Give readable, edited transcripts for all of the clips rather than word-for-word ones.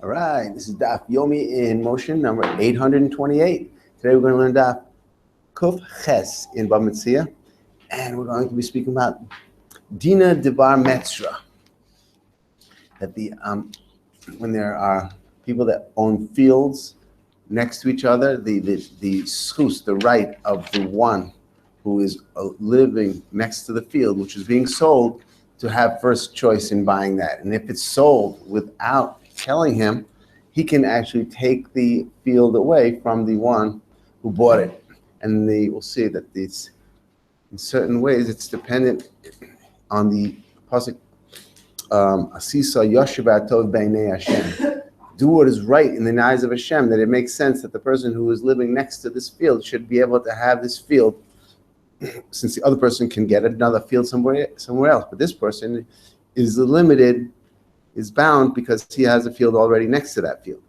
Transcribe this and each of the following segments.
All right, this is Daf Yomi in motion, number 828. Today we're going to learn Daf Kuf Ches in Metzia, and we're going to be speaking about Dina Debar Metzra. That when there are people that own fields next to each other, the schus, the right of the one who is living next to the field, which is being sold, to have first choice in buying that. And if it's sold without telling him, he can actually take the field away from the one who bought it. And we'll see that it's, in certain ways, it's dependent on the pasuk, Asisa Yoshev Tov Beinei Hashem. Do what is right in the eyes of Hashem, that it makes sense that the person who is living next to this field should be able to have this field, since the other person can get another field somewhere else. But this person is limited, is bound, because he has a field already next to that field.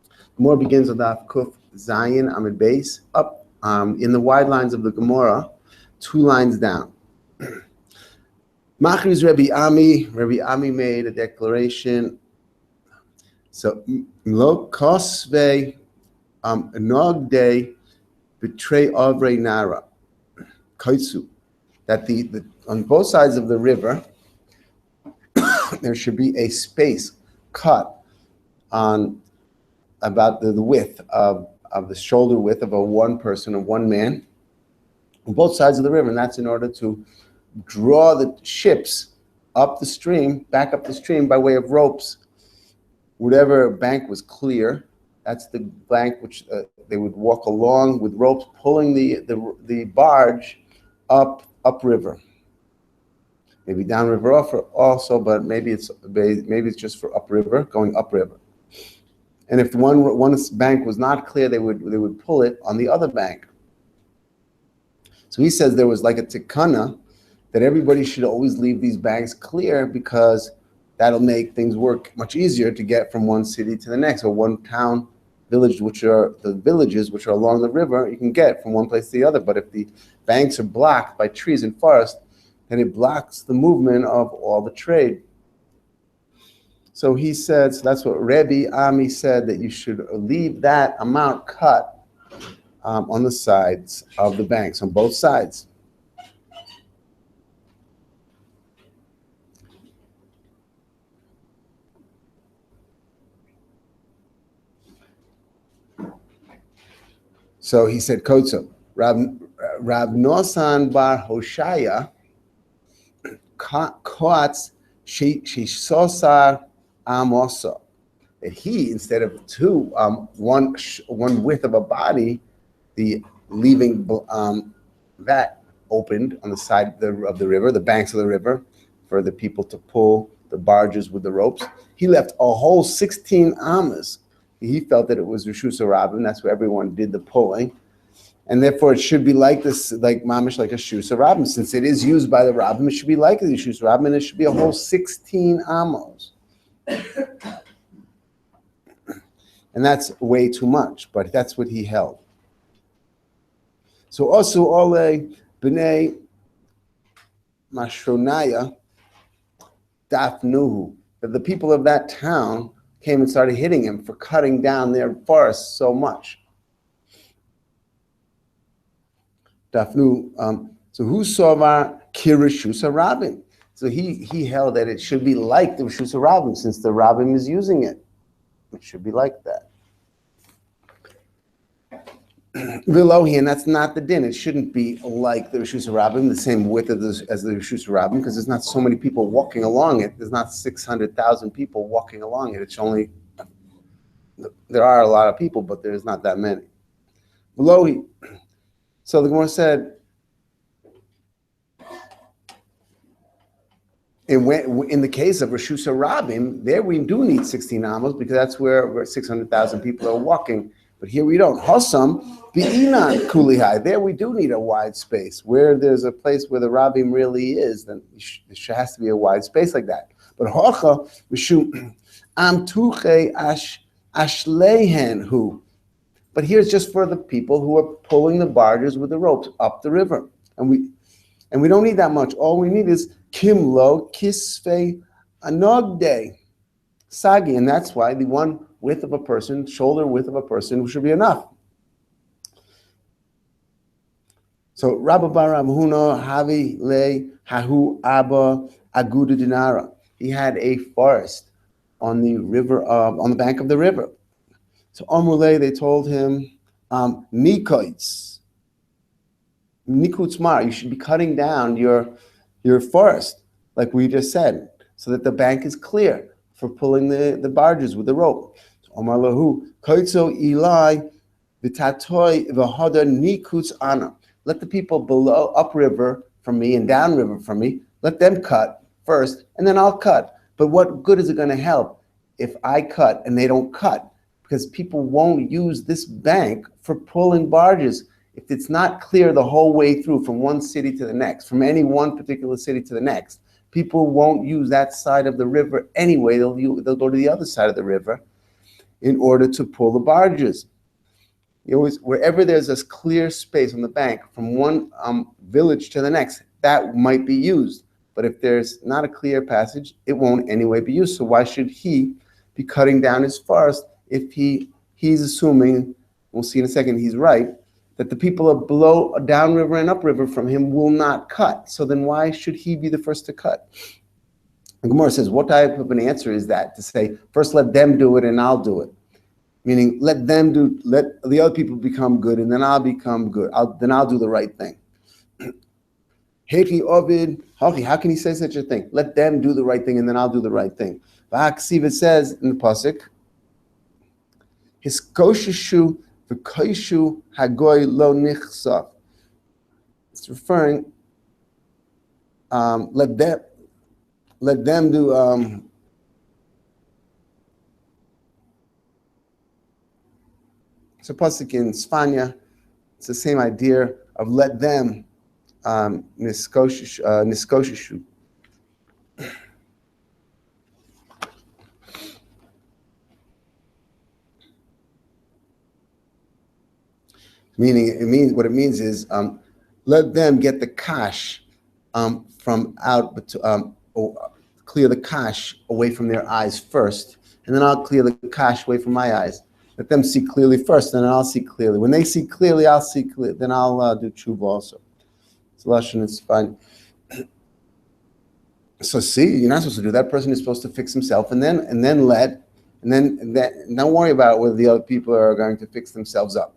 The Gemara begins with Daf Kuf Zayin Amid Beis, up in the wide lines of the Gemara, 2 lines down. Machriz Rabbi Ami made a declaration. So, Lo Kosve Nogde Betray Avre Nara Kaitsu, that the on both sides of the river there should be a space cut on about the width of the shoulder width of one man on both sides of the river, and that's in order to draw the ships back up the stream by way of ropes. Whatever bank was clear, that's the bank which they would walk along with ropes, pulling the barge upriver. Maybe downriver also, but maybe it's just for upriver, going upriver. And if one bank was not clear, they would pull it on the other bank. So he says there was like a tikana that everybody should always leave these banks clear, because that'll make things work much easier to get from one city to the next, or one town, village, which are the villages which are along the river, you can get from one place to the other. But if the banks are blocked by trees and forest, then it blocks the movement of all the trade. So he said, so that's what Rabbi Ami said, that you should leave that amount cut on the sides of the banks, on both sides. So he said, Kotso, Rav Nosan Bar Hoshaya, Koatz Shisosar Amosa, that he, instead of one width of a body, the leaving that opened on the side of the river, the banks of the river, for the people to pull the barges with the ropes, he left a whole 16 amas. He felt that it was Rishus Rabbim, that's where everyone did the pulling. And therefore it should be like this, like mamish, like a Shus Rabbim. Since it is used by the Rabbim, it should be like the Shus Rabbim, and it should be a whole 16 amos. And that's way too much, but that's what he held. So also Ole B'nei Mashronaya Dafnuhu, that the people of that town came and started hitting him for cutting down their forests so much. Dafnu, so who saw Kirishus Rabbim? So he held that it should be like the Rishus Rabbim, since the Rabbim is using it. It should be like that. Vilohi, and that's not the din. It shouldn't be like the Rishus Rabbim, the same width as the Rishus Rabbim, because there's not so many people walking along it. There's not 600,000 people walking along it. It's only, there are a lot of people, but there's not that many. Vilohi. So the Gemara said, in the case of Rishus Rabbim, there we do need 16 amos, because that's where 600,000 people are walking. But here we don't. Hossam bi'inan kulihai. There we do need a wide space. Where there's a place where the Rabbim really is, then there has to be a wide space like that. But hocha v'shu amtuche ashlehen hu. But here's just for the people who are pulling the barges with the ropes up the river, and we don't need that much. All we need is kimlo kisve anogde. Sagi, and that's why the one width of a person, shoulder width of a person, should be enough. So Rabba bar Rav Huna Havi Le Hahu Abba Aguda Dinara. He had a forest on the river, on the bank of the river. So Amrule, they told him, Nikoitz, Nikutzmar, you should be cutting down your forest, like we just said, so that the bank is clear for pulling the barges with the rope. So Amar Lahu, Koitzo Eli, Vitatoi Vahada Nikutz Ana. Let the people below, upriver from me and downriver from me, let them cut first, and then I'll cut. But what good is it going to help if I cut and they don't cut? Because people won't use this bank for pulling barges. If it's not clear the whole way through from one city to the next, from any one particular city to the next, people won't use that side of the river anyway. They'll go to the other side of the river in order to pull the barges. Wherever there's this clear space on the bank from one village to the next, that might be used. But if there's not a clear passage, it won't anyway be used. So why should he be cutting down his forest if he's assuming, we'll see in a second, he's right, that the people below, downriver and upriver from him will not cut. So then why should he be the first to cut? And Gemara says, what type of an answer is that? To say, first let them do it and I'll do it. Meaning, let the other people become good, and then I'll become good. Then I'll do the right thing. Heki Ovid, how can he say such a thing? Let them do the right thing, and then I'll do the right thing. It says in the pasuk, Hiskoshishu v'koishu hagoy lo nichsav. It's referring, let them do. So pasuk in Svanya, it's the same idea of let them niskoshishu. Meaning what it means is let them get the kash from out, clear the kash away from their eyes first, and then I'll clear the kash away from my eyes. Let them see clearly first, and then I'll see clearly. When they see clearly, I'll see clearly. Then I'll do tshuva also. So Lashon is fine. So see, you're not supposed to do that. Person is supposed to fix himself, and then don't worry about whether the other people are going to fix themselves up.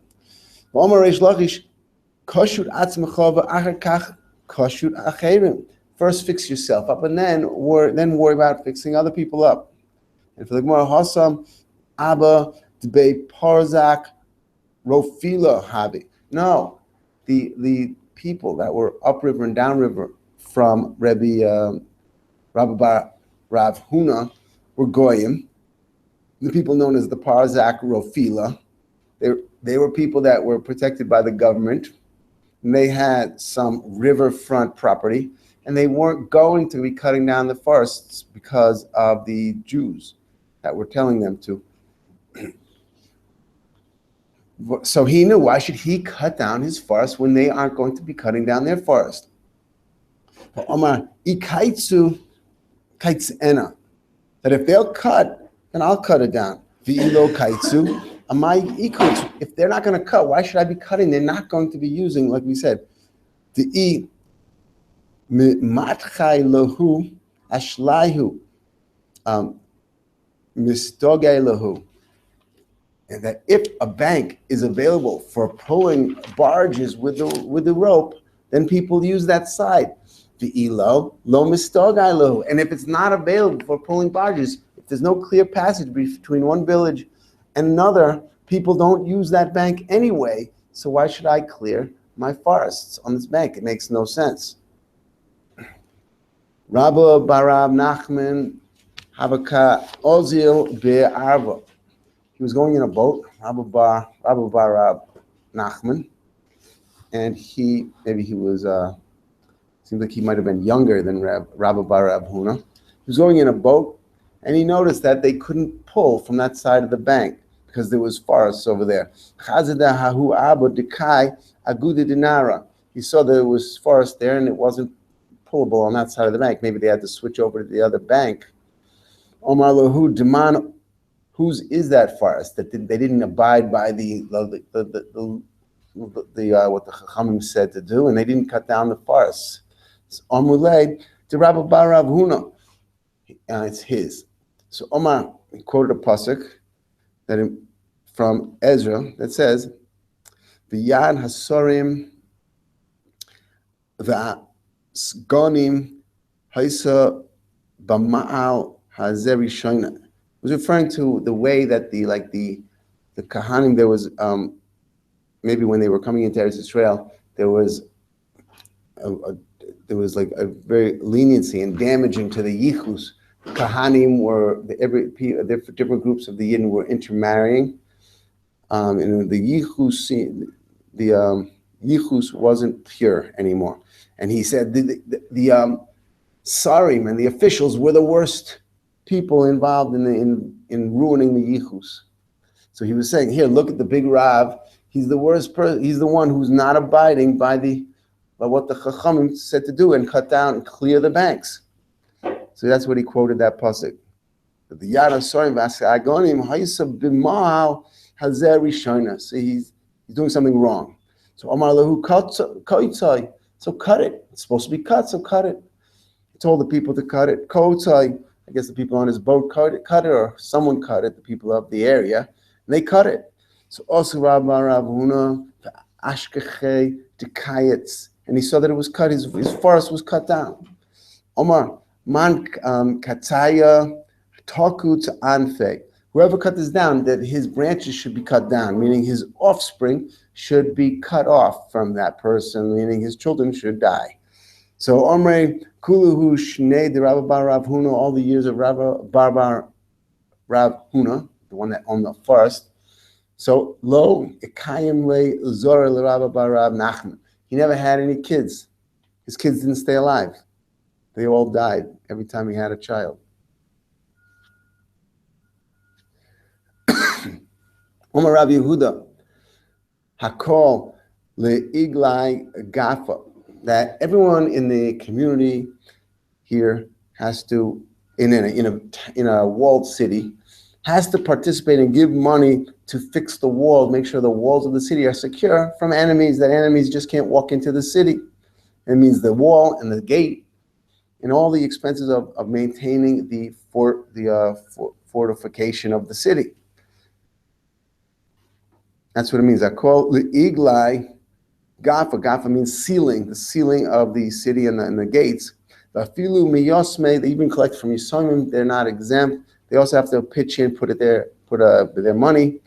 First, fix yourself up, and then worry about fixing other people up. And for the Gemara, Hasam Abba. Debate Parzak Rofila Habi. No, the people that were upriver and downriver from Rabba bar Rav Huna were Goyim. The people known as the Parzak Rofila. They were people that were protected by the government. And they had some riverfront property, and they weren't going to be cutting down the forests because of the Jews that were telling them to. So he knew, why should he cut down his forest when they aren't going to be cutting down their forest? Omar, ikaitsu kaitsena. That if they'll cut, then I'll cut it down. V'ilo kaitsu, amai ikutsu. If they're not going to cut, why should I be cutting? They're not going to be using, like we said, the e matchai lahu ashlaihu mistogay lahu. And that if a bank is available for pulling barges with the rope, then people use that side. The elo lo mistogay lahu. And if it's not available for pulling barges, if there's no clear passage between one village and another, people don't use that bank anyway. So why should I clear my forests on this bank? It makes no sense. Rabba Barab Nachman Havaka Ozil Be'arva. He was going in a boat, Rabba Barab Nachman, and seems like he might have been younger than Rabba Barab Huna. He was going in a boat, and he noticed that they couldn't pull from that side of the bank because there was forests over there. He saw there was forest there, and it wasn't pullable on that side of the bank. Maybe they had to switch over to the other bank. Omar lahu deman, whose is that forest that they didn't abide by the what the Chachamim said to do, and they didn't cut down the forest. So Amulei to Rabbi Bar Rav Huna, it's his. So Omar quoted a pasuk that from Ezra that says, "V'yad hasorim v'sgonim haisa b'ma'al hazeri shayna." It was referring to the way that the Kahanim, there was maybe when they were coming into Eretz Israel, there was like a very leniency and damaging to the yichus. Kahanim were different groups of the Yidden were intermarrying, and the yichus wasn't pure anymore. And he said the sarim and the officials were the worst people involved in ruining the yichus. So he was saying, here, look at the big Rav. He's the worst person. He's the one who's not abiding by what the Chachamim said to do and cut down and clear the banks. So that's what he quoted that pasuk. The Yad Hasorim v'Agonim Ha'isa b'Ma'al Hazeri Shayna. So he's doing something wrong. So Amar Lahu Koitzai. So cut it. It's supposed to be cut, so cut it. He told the people to cut it. Koitzai. I guess the people on his boat cut it, or someone cut it, the people of the area, and they cut it. So also Rabbi Rav Huna Ashkechei Dekayetz, and he saw that it was cut, his forest was cut down. Omar, Man Kataya Taku to Anfe. Whoever cut this down, that his branches should be cut down, meaning his offspring should be cut off from that person, meaning his children should die. So Omre Kuluhu Shnei the Rabbi Bar Rav Huna, all the years of Rabbi Bar Rav Huna, the one that owned the forest. So Lo Ekayim Le Zora Le Rabbi Bar Rav Nachman. He never had any kids. His kids didn't stay alive. They all died every time he had a child. Omar Rabbi Yehuda Hakol Le Iglai Gafa. That everyone in the community here has to, in a walled city, has to participate and give money to fix the wall, make sure the walls of the city are secure from enemies, that enemies just can't walk into the city. It means the wall and the gate and all the expenses of maintaining the fortification of the city. That's what it means. I call the Iglai Gafa. Gafa means sealing, the sealing of the city and the gates. The Afilu Miyosme, they even collect from Yisomim, they're not exempt. They also have to pitch in, put their money.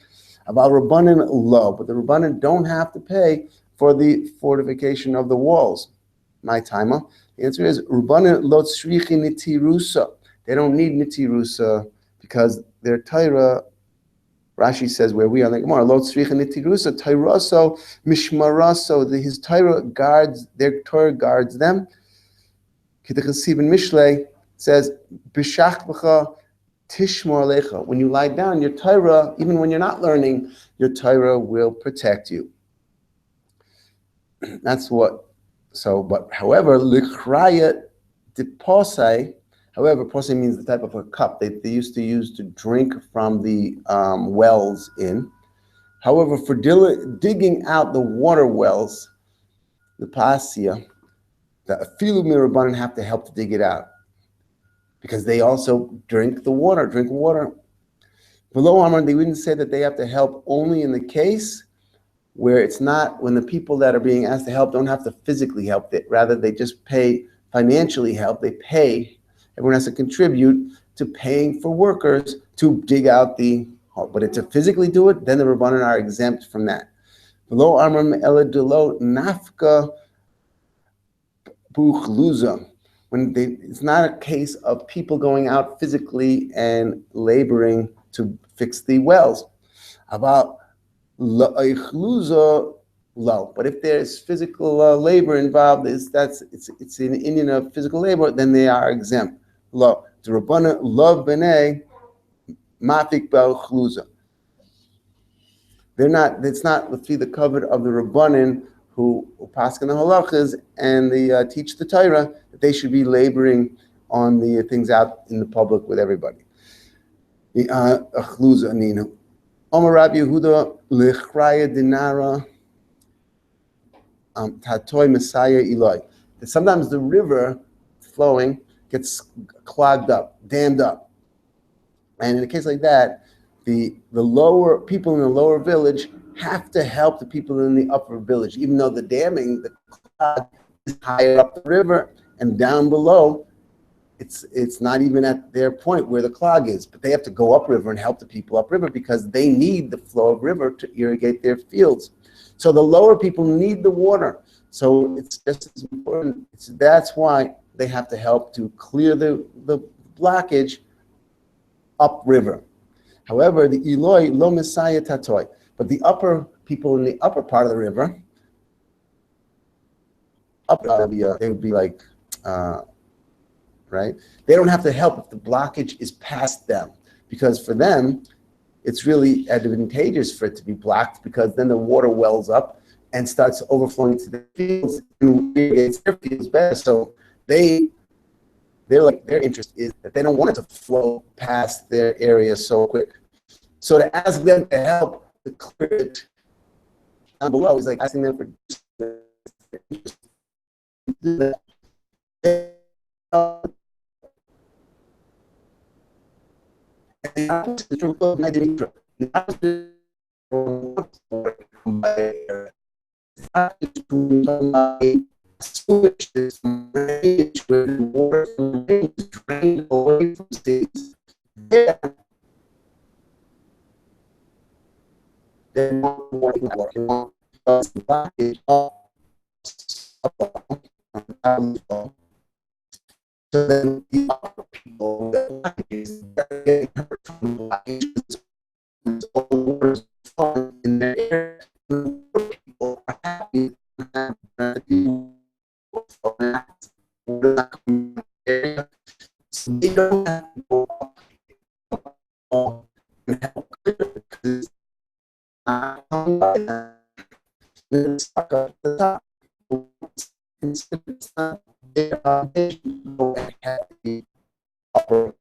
About Rabbanan low, but the Rabbanan don't have to pay for the fortification of the walls. My timer. The answer is Rabbanan lo tzrichi nitirusa. They don't need nitirusa because their Torah, Rashi says where we are, like more lo tzricha nitirusa Torah mishmaraso. His Torah guards, their Torah guards them. Kitachasiv in Mishlei says b'shach b'cha tishmor alecha. When you lie down, your Torah, even when you're not learning, your Torah will protect you. That's what. So, but however, lichraya deposai. However, posay means the type of a cup they used to use to drink from the wells in. However, for digging out the water wells, the pasia, the afilu mirabanan have to help to dig it out because they also drink water. Below Amar, they wouldn't say that they have to help only in the case where it's not, when the people that are being asked to help don't have to physically help it. Rather, they just pay financially help. They pay. Everyone has to contribute to paying for workers to dig out the hole. But to physically do it, then the Rabbanan are exempt from that. Below Amram Eladilo Nafka Buchluza. It's not a case of people going out physically and laboring to fix the wells. About La'ich low. But if there's physical labor involved, it's an Indian of physical labor, then they are exempt. Low. The Rabbana love b'nei mafik ba'chluza. They're not. It's not the covet of the Rabbanin who pass in the halachas and they teach the Torah that they should be laboring on the things out in the public with everybody. Achluza Nina. Omer Rabbi Yehuda lechraya dinara tatoy Messiah Eloi. That sometimes the river flowing gets clogged up, dammed up, and in a case like that, the lower people in the lower village have to help the people in the upper village, even though the damming, the clog is higher up the river and down below. It's not even at their point where the clog is, but they have to go upriver and help the people upriver because they need the flow of river to irrigate their fields. So the lower people need the water. So it's just as important. That's why they have to help to clear the blockage upriver. However, the Eloi lo Messiah tatoi, but the upper people in the upper part of the river, they would be like. Right? They don't have to help if the blockage is past them, because for them, it's really advantageous for it to be blocked because then the water wells up and starts overflowing to the fields and irrigates their fields better. So their interest is that they don't want it to flow past their area so quick. So to ask them to help to clear it down below is like asking them for switch this range where the water is drained away from cities. Yeah. Then blockage so then the other people that is getting hurt from the blockages, all the water is flowing in their area. The poor people are happy that so they don't have to go up and help clear it because it's stuck at the top. It's not their obligation to go and have the upper